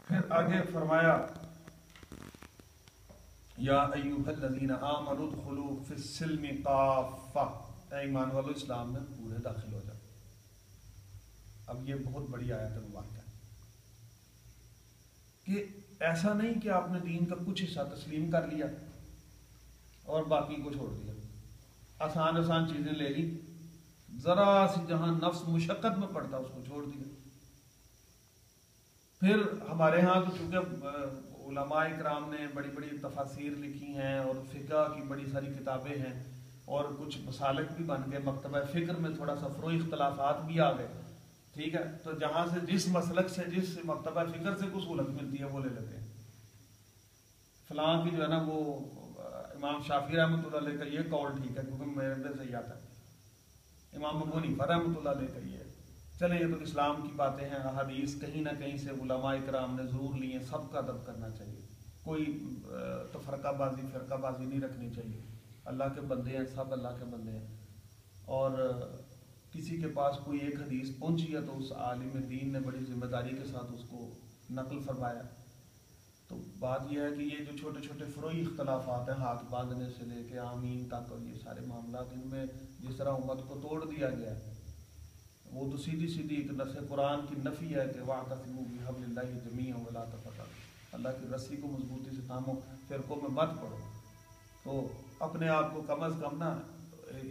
پھر آگے فرمایا یا ایھا الذین آمنوا ادخلوا فی السلم کافہ، اے ایمان والو اسلام میں پورے داخل ہو جاؤ۔ اب یہ بہت بڑی آیت مبارکہ ہے کہ ایسا نہیں کہ آپ نے دین کا کچھ حصہ تسلیم کر لیا اور باقی کو چھوڑ دیا، آسان آسان چیزیں لے لی، ذرا سی جہاں نفس مشقت میں پڑتا اس کو چھوڑ دیا۔ پھر ہمارے ہاں تو چونکہ علماء کرام نے بڑی بڑی تفاسیر لکھی ہیں اور فقہ کی بڑی ساری کتابیں ہیں اور کچھ مسالک بھی بن گئے، مکتبہ فکر میں تھوڑا سا فروعی اختلافات بھی آ گئے، ٹھیک ہے، تو جہاں سے جس مسلک سے جس مکتبہ فکر سے کچھ سہولت ملتی ہے وہ لے لیتے ہیں۔ فلاں کی جو ہے نا وہ امام شافعی رحمۃ اللہ علیہ کا یہ قول ٹھیک ہے کیونکہ میرے اندر سے آتا ہے، امام ابو حنیفہ رحمۃ اللہ علیہ کا یہ ہے۔ چلیں یہ تو اسلام کی باتیں ہیں، احادیث کہیں نہ کہیں سے علماء کرام نے ضرور لی ہیں، سب کا ادب کرنا چاہیے، کوئی تفرقہ بازی فرقہ بازی نہیں رکھنی چاہیے۔ اللہ کے بندے ہیں، سب اللہ کے بندے ہیں، اور کسی کے پاس کوئی ایک حدیث پہنچی ہے تو اس عالم دین نے بڑی ذمہ داری کے ساتھ اس کو نقل فرمایا۔ تو بات یہ ہے کہ یہ جو چھوٹے چھوٹے فروعی اختلافات ہیں، ہاتھ باندھنے سے لے کے آمین تک اور یہ سارے معاملات، ان میں جس طرح امت کو توڑ دیا گیا ہے، وہ تو سیدھی سیدھی ایک نص قرآن کی نفی ہے کہ وَاعْتَصِمُوا بِحَبْلِ اللَّهِ جَمِيعًا وَلَا تَفَرَّقُوا، اللہ کی رسی کو مضبوطی سے تھامو، فرقوں میں مت پڑو۔ تو اپنے آپ کو کم از کم نا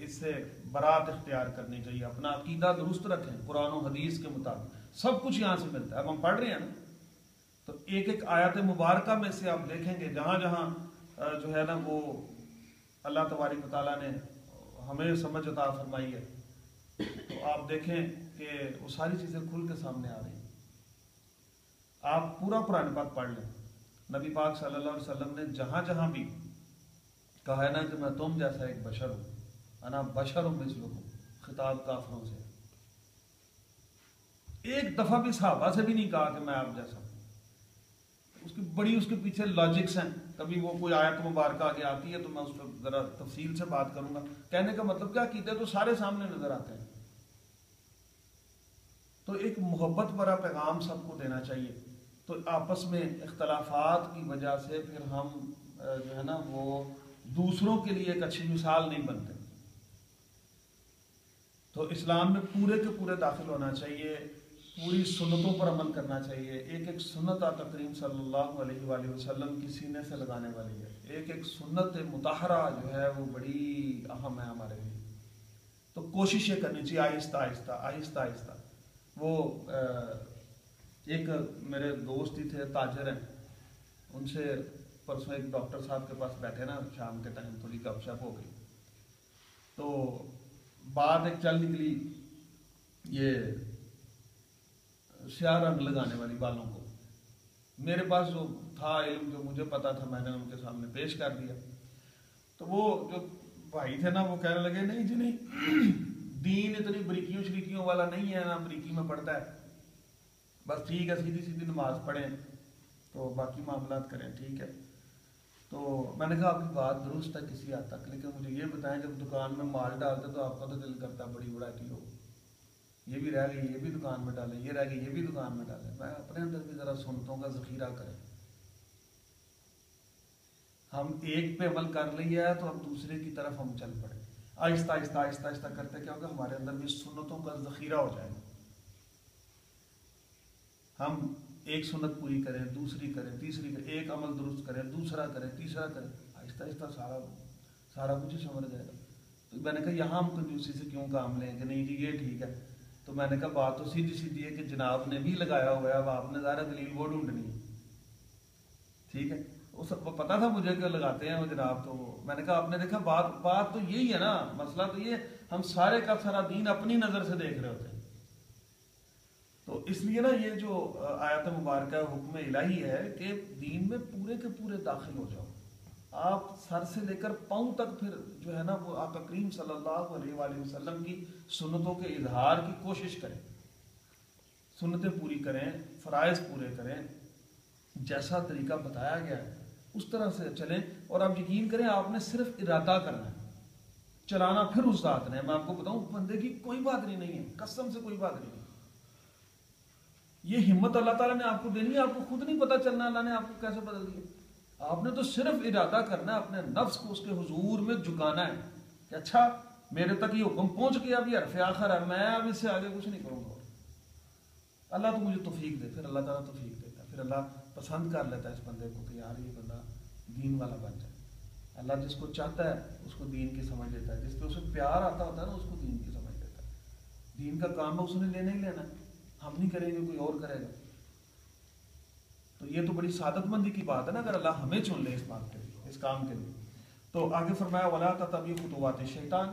اس سے برات اختیار کرنی چاہیے، اپنا عقیدہ درست رکھیں قرآن و حدیث کے مطابق، سب کچھ یہاں سے ملتا ہے۔ اب ہم پڑھ رہے ہیں نا تو ایک ایک آیت مبارکہ میں سے آپ دیکھیں گے جہاں جہاں جو ہے نا وہ اللہ تبارک و تعالیٰ نے ہمیں سمجھ عطا فرمائی ہے، تو آپ دیکھیں کہ وہ ساری چیزیں کھل کے سامنے آ رہی ہیں۔ آپ پورا قرآن پاک پڑھ لیں، نبی پاک صلی اللہ علیہ وسلم نے جہاں جہاں بھی کہا ہے نا کہ میں تم جیسا ایک بشر ہوں، انا بشر مثلکم، خطاب کافروں سے، ایک دفعہ بھی صحابہ سے بھی نہیں کہا کہ میں آپ جیسا ہوں۔ اس کے پیچھے لاجکس ہیں، کبھی وہ کوئی آیت مبارکہ آگے آتی ہے تو میں اس پر ذرا تفصیل سے بات کروں گا۔ کہنے کا مطلب کیا کیتے تو سارے سامنے نظر آتے ہیں، تو ایک محبت بھرا پیغام سب کو دینا چاہیے۔ تو آپس میں اختلافات کی وجہ سے پھر ہم جو ہے نا وہ دوسروں کے لیے ایک اچھی مثال نہیں بنتے۔ تو اسلام میں پورے کے پورے داخل ہونا چاہیے، پوری سنتوں پر عمل کرنا چاہیے۔ ایک ایک سنت آقا کریم صلی اللہ علیہ وآلہ وسلم کی سینے سے لگانے والی ہے، ایک ایک سنت مطہرہ جو ہے وہ بڑی اہم ہے ہمارے لیے۔ تو کوشش یہ کرنی چاہیے آہستہ آہستہ آہستہ آہستہ۔ وہ ایک میرے دوست ہی تھے، تاجر ہیں، ان سے پرسوں ایک ڈاکٹر صاحب کے پاس بیٹھے نا، شام کے ٹائم تھوڑی گپ شپ ہو گئی، تو بات ایک چل نکلی یہ سیاہ رنگ لگانے والی بالوں کو۔ میرے پاس جو تھا علم، جو مجھے پتا تھا، میں نے ان کے سامنے پیش کر دیا۔ تو وہ جو بھائی تھے نا وہ کہنے لگے نہیں جی نہیں، دین اتنی بریکیوں شریکیوں والا نہیں ہے، نا بریکی میں پڑتا ہے، بس ٹھیک ہے سیدھی سیدھی نماز پڑھیں تو باقی معاملات کریں، ٹھیک ہے۔ تو میں نے کہا آپ کی بات درست ہے کسی حد تک، لیکن مجھے یہ بتائیں جب دکان میں مال ڈالتے تو آپ کا تو دل کرتا بڑی ورائٹی ہو، یہ بھی رہ گئی یہ بھی دکان میں ڈالیں، یہ رہ گئی یہ بھی دکان میں ڈالیں۔ میں اپنے اندر بھی ذرا سنتوں کا ذخیرہ کریں، ہم ایک پہ عمل کر لیا ہے تو اب دوسرے کی طرف ہم چل پڑے، آہستہ آہستہ آہستہ آہستہ کرتے کیا ہوگا، ہمارے اندر بھی سنتوں کا ذخیرہ ہو جائے گا۔ ہم ایک سنت پوری کریں، دوسری کریں، تیسری کریں، ایک عمل درست کریں، دوسرا کریں، تیسرا کریں، آہستہ آہستہ سارا کچھ ہی سمجھ جائے گا۔ تو میں نے کہا یہاں ہم کنجوسی سے کیوں کام لیں کہ نہیں جی یہ ٹھیک ہے۔ تو میں نے کہا بات تو سیدھی سیدھی ہے کہ جناب نے بھی لگایا ہوا ہے، اب آپ نے ظاہر دلیل وہ ڈھونڈنی ہے، ٹھیک ہے۔ وہ سب پتا تھا مجھے کہ لگاتے ہیں وہ جناب، تو میں نے کہا آپ نے دیکھا بات تو یہی ہے نا، مسئلہ تو یہ ہم سارے کا سارا دین اپنی نظر سے دیکھ رہے ہوتے ہیں۔ تو اس لیے نا یہ جو آیت مبارکہ حکم الہی ہے کہ دین میں پورے کے پورے داخل ہو جاؤ، آپ سر سے لے کر پاؤں تک پھر جو ہے نا وہ آقا کریم صلی اللہ علیہ وآلہ وسلم کی سنتوں کے اظہار کی کوشش کریں، سنتیں پوری کریں، فرائض پورے کریں، جیسا طریقہ بتایا گیا ہے اس طرح سے چلیں۔ اور آپ یقین کریں آپ نے صرف ارادہ کرنا ہے، چلانا پھر اس ذات نے۔ میں آپ کو بتاؤں بندے کی کوئی بات نہیں ہے، قسم سے کوئی بات نہیں ہے، یہ ہمت اللہ تعالیٰ نے آپ کو دینی ہے، آپ کو خود نہیں پتہ چلنا اللہ نے آپ کو کیسے بدل دیا۔ آپ نے تو صرف ارادہ کرنا ہے، اپنے نفس کو اس کے حضور میں جھکانا ہے کہ اچھا میرے تک یہ حکم پہنچ گیا، اب یہ حرف آخر ہے، میں اب اس سے آگے کچھ نہیں کروں گا۔ اللہ تو مجھے توفیق دے، پھر اللہ تعالیٰ توفیق دیتا ہے، پھر اللہ پسند کر لیتا ہے اس بندے کو کہ یار یہ بندہ دین والا بن جائے۔ اللہ جس کو چاہتا ہے اس کو دین کی سمجھ دیتا ہے، جس پہ اسے پیار آتا ہوتا ہے نا اس کو دین کی سمجھ دیتا ہے۔ دین کا کام ہے اس نے لینا ہی لینا ہے، ہم نہیں کریں گے کوئی اور کرے گا۔ تو یہ تو بڑی سعادت مندی کی بات ہے نا اگر اللہ ہمیں چن لے اس بات کے لیے، اس کام کے لیے۔ تو آگے فرمایا وَلَا تَتَّبِعُوا خُطُوَاتِ الشَّيْطَانِ،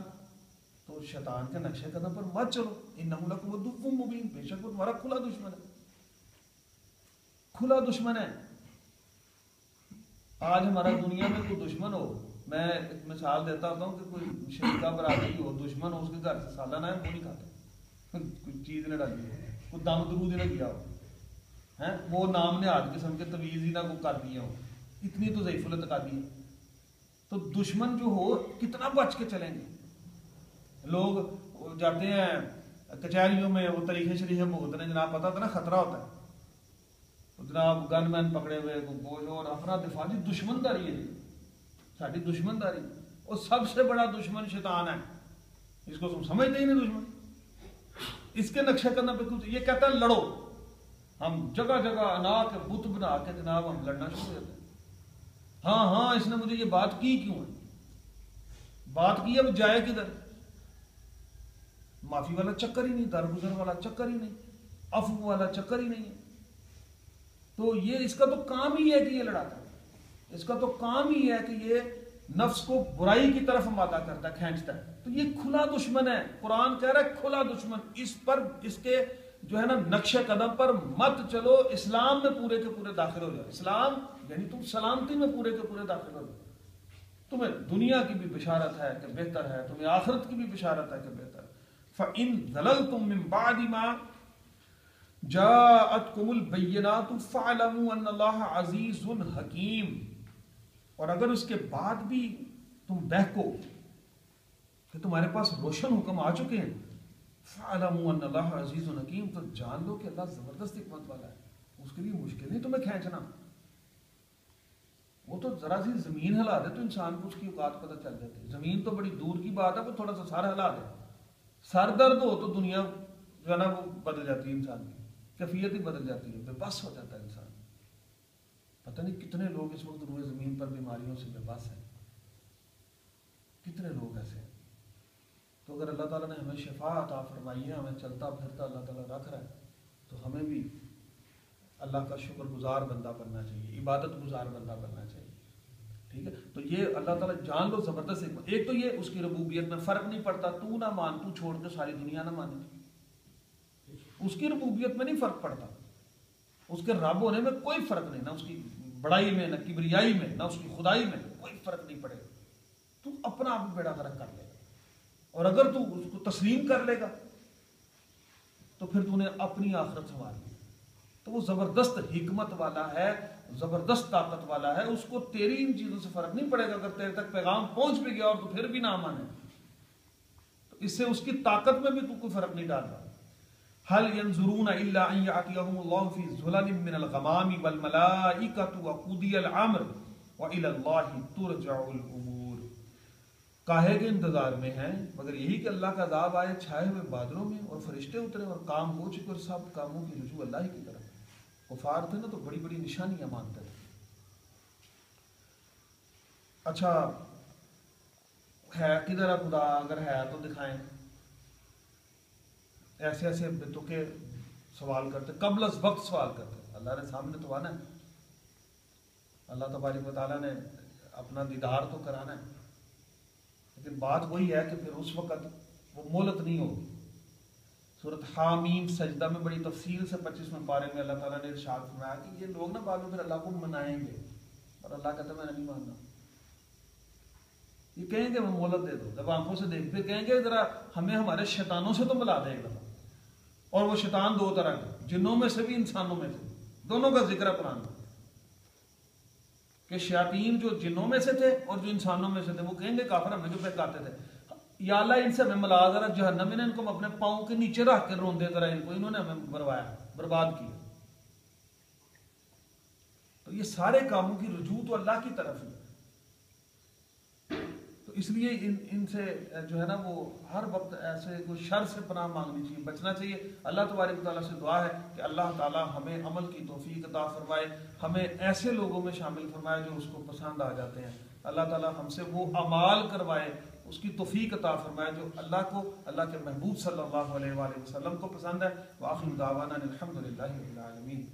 تو شیطان کے نقشے قدم پر مت چلو، اِنَّهُ لَكُمْ عَدُوٌّ مُّبِينٌ، بے شک وہ تمہارا کھلا دشمن ہے، کھلا دشمن ہے۔ آج ہمارا دنیا میں کوئی دشمن ہو، میں ایک مثال دیتا ہوتا ہوں کہ کوئی شریکہ برادری ہو، دشمن ہو، اس کے گھر سے سالانہ ہے وہ نہیں کھاتا، کوئی چیز نے ڈالی ہو، کوئی دم درود نہ کیا ہو، ہیں وہ نام نے آج قسم کے تویز ہی نہ کو کر دیا ہو، اتنی تو ضعیف الاعتقادی ہے۔ تو دشمن جو ہو کتنا بچ کے چلیں گے۔ لوگ جاتے ہیں کچہریوں میں، وہ طریقے شریحے بھگتنے، جناب پتہ تھا نا خطرہ ہوتا ہے، جناب گن مین پکڑے ہوئے گوش اور اپنا دفاع، جی دشمن داری ہے، ساری دشمن داری، اور سب سے بڑا دشمن شیطان ہے، اس کو تم سمجھتے ہی نہیں دشمن، اس کے نقشے قدم پہ کچھ، یہ کہتا ہے لڑو، ہم جگہ جگہ انا کے بت بنا کے جناب ہم لڑنا شروع کرتے ہیں۔ ہاں ہاں اس نے مجھے یہ بات کی کیوں ہے، بات کی اب جائے کدھر، معافی والا چکر ہی نہیں، درگزر والا چکر ہی نہیں، عفو والا چکر ہی نہیں ہے۔ تو یہ اس کا تو کام ہی ہے کہ یہ لڑاتا ہے، اس کا تو کام ہی ہے کہ یہ نفس کو برائی کی طرف آمادہ کرتا ہے، کھینچتا ہے۔ تو یہ کھلا دشمن ہے، قرآن کہہ رہا ہے کھلا دشمن، اس پر اس کے جو ہے نا نقش قدم پر مت چلو، اسلام میں پورے کے پورے داخل ہو جاؤ، اسلام یعنی تم سلامتی میں پورے کے پورے داخل ہو جاؤ، تمہیں دنیا کی بھی بشارت ہے کہ بہتر ہے، تمہیں آخرت کی بھی بشارت ہے کہ بہتر ہے۔ فَإِن ضَلَلْتُم مِّن بَعْدِ مَا جاءتکم البینات فاعلموا ان اللہ عزیز حکیم، اور اگر اس کے بعد بھی تم بہکو کہ تمہارے پاس روشن حکم آ چکے ہیں، فاعلموا ان اللہ عزیز حکیم، تو جان لو کہ اللہ زبردست حکمت والا ہے، اس کے لیے مشکل نہیں تمہیں کھینچنا، وہ تو ذرا سی زمین ہلا دے تو انسان کو اس کی اوقات پتہ چل جاتی ہے، زمین تو بڑی دور کی بات ہے، وہ تھوڑا سا سر ہلا دے، سر درد ہو تو دنیا جو ہے نا وہ بدل جاتی ہے، انسان کی کیفیت ہی بدل جاتی ہے، بے بس ہو جاتا ہے انسان۔ پتہ نہیں کتنے لوگ اس وقت روئے زمین پر بیماریوں سے بے بس ہیں، کتنے لوگ ایسے ہیں۔ تو اگر اللہ تعالیٰ نے ہمیں شفا عطا فرمائی ہے، ہمیں چلتا پھرتا اللہ تعالیٰ رکھ رہا ہے، تو ہمیں بھی اللہ کا شکر گزار بندہ بننا چاہیے، عبادت گزار بندہ بننا چاہیے، ٹھیک ہے۔ تو یہ اللہ تعالیٰ جان لو زبردست حکمت، ایک تو یہ اس کی ربوبیت میں فرق نہیں پڑتا، تو نہ مان، تو چھوڑ کے ساری دنیا نہ مانے، اس کی ربوبیت میں نہیں فرق پڑتا، اس کے رب ہونے میں کوئی فرق نہیں، نہ اس کی بڑائی میں، نہ کبریائی میں، نہ اس کی خدائی میں، کوئی فرق نہیں پڑے گا، تو اپنا آپ بیڑا غرق کر لے گا، اور اگر تو اس کو تسلیم کر لے گا تو پھر تو نے اپنی آخرت سنوار لی۔ تو وہ زبردست حکمت والا ہے، زبردست طاقت والا ہے، اس کو تیری ان چیزوں سے فرق نہیں پڑے گا، اگر تیرے تک پیغام پہنچ بھی گیا اور تو پھر بھی نہ مانے تو اس سے اس کی طاقت میں بھی تو کوئی فرق نہیں ڈال رہا۔ هل ينظرون الا ان ياتيهم الله في ظلل من الغمام والملائكه وقضي الامر والى الله ترجع الامور، کاہے کے انتظار میں ہیں مگر یہی کہ اللہ کا عذاب آئے چھائے ہوئے بادلوں میں، اور فرشتے اترے اور کام ہو چکے، اور سب کاموں کی رجوع اللہ ہی کی طرف۔ کفار تھے نا تو بڑی بڑی نشانیاں مانتے تھے۔ اچھا ہے کدھر ہے خدا، اگر ہے تو دکھائیں، ایسے ایسے بتوں کے سوال کرتے، قبل از وقت سوال کرتے۔ اللہ نے سامنے تو آنا ہے، اللہ تبارک و تعالیٰ نے اپنا دیدار تو کرانا ہے، لیکن بات وہی ہے کہ پھر اس وقت وہ مہلت نہیں ہوگی۔ سورۃ حامیم سجدہ میں بڑی تفصیل سے 25ویں پارے میں اللہ تعالیٰ نے ارشاد فرمایا کہ یہ لوگ نا بعد میں پھر اللہ کو منائیں گے، اور اللہ کہتا ہے میں نہیں ماننا، یہ کہیں گے وہ مہلت دے دو، جب آنکھوں سے دیکھتے کہیں گے ذرا ہمیں ہمارے شیطانوں سے تو ملا دے ایک دفعہ۔ اور وہ شیطان دو طرح کے، جنوں میں سے بھی انسانوں میں سے، دونوں کا ذکر ہے قرآن میں، کہ شیاطین جو جنوں میں سے تھے اور جو انسانوں میں سے تھے، وہ کہیں گے کافر ہمیں جو بہکاتے تھے، یا اللہ ان سے ہمیں ملا ذرا، جہنم نے ان کو اپنے پاؤں کے نیچے رکھ کے روندے ذرا، ان کو انہوں نے ہمیں بروایا، برباد کیا۔ تو یہ سارے کاموں کی رجوع تو اللہ کی طرف ہی. تو اس لیے ان سے جو ہے نا وہ ہر وقت ایسے کوئی شر سے پناہ مانگنی چاہیے، بچنا چاہیے. اللہ تبارک و تعالیٰ سے دعا ہے کہ اللہ تعالیٰ ہمیں عمل کی توفیق عطا فرمائے، ہمیں ایسے لوگوں میں شامل فرمائے جو اس کو پسند آ جاتے ہیں. اللہ تعالیٰ ہم سے وہ اعمال کروائے، اس کی توفیق عطا فرمائے جو اللہ کو، اللہ کے محبوب صلی اللہ علیہ وآلہ وسلم کو پسند ہے. وآخر دعوانا الحمد للہ رب العالمین.